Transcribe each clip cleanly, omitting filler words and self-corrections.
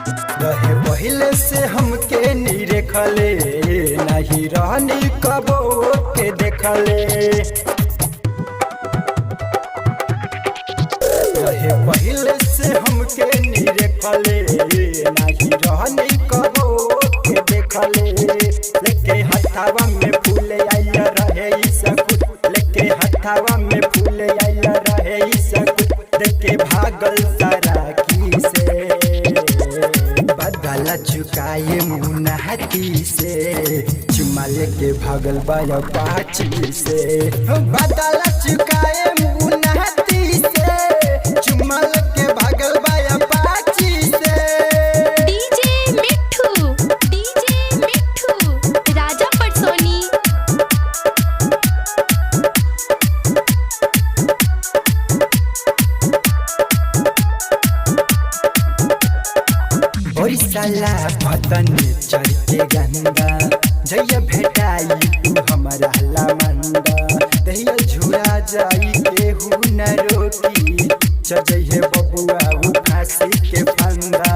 पहले से हमके नी रेखले नहीं रहनी कबो के देखले पहले से हमके नी रेखले नहीं रहनी कबो के देखले लेके हथावा में फूल आइल रहे सकुत लेके हथावा में फूल आइल रहे सकुत देखे भागल सारा की से बदला चुकाए मुन्ना हाथी से चुमा लेके भागल बाया पाची से बदला चुकाए मुन्ना हाथी से चुमा लेके भागल बाया पाची से। डीजे मिठू राजा पटसोनी। और साला पतन चढ़ के गंगा जय भेटाई तू हमारा मंदा दहिया झूरा जाई केहू न रोकी चजहे बबुआ उ फांसी के फंदा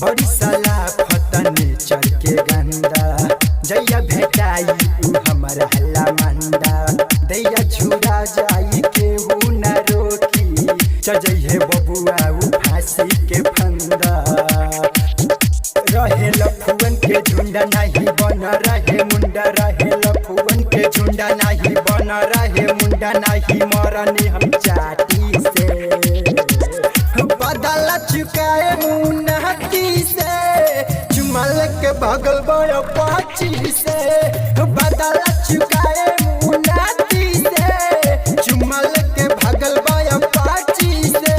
बड़ी साला पतन चढ़ के गंगा जय भेटाई तू हमारा मंदा दहिया झूरा जाई केहू न रोकी चजहे बबुआ उ फांसी के फंदा रहे लफुअन के झुंडा नहीं बन रहे मुंडा रहे लफुअन के झुंडा नहीं बन रहे मुंडा नहीं मरनी हम चाटी से बदला चुकाए मुन्ना हाथी से चुमल के भगल बड़ा पाची से बदला चुकाए मुन्ना हाथी से चुमल के भगल बड़ा पाची से।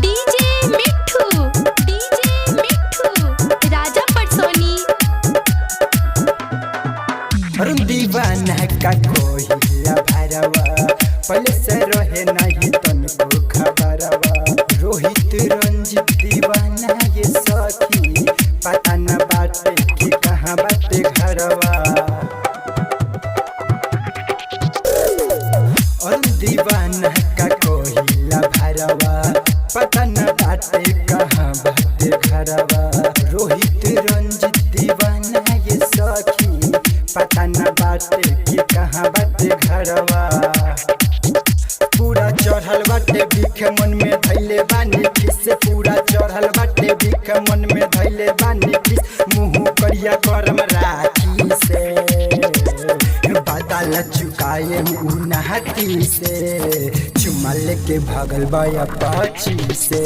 डीजे मिठू राजा पटसोनी। अरुण दीवाना का कोहिला भरवा पहले से रहे नहीं तनको खबरवा रोहित रंजित दीवाना ये सखी पता न बाटे कि कहाँ बाटे घरवा अरुण दीवाना का कोहिला भरवा पता न बाटे कहाँ बाटे घरवा रोहित रंजित दीवाना ये सखी पता न बाटे कि कहाँ बाटे घरवा पूरा चढ़ल बाटे बिख मन में धैले बानी किस पूरा चढ़ल बाटे बिख मन में धैले बानी किस मुँह करिया करम राखी से बदला चुकाए मुन्ना हाथी से चुमा लेके भागल बाया पाची से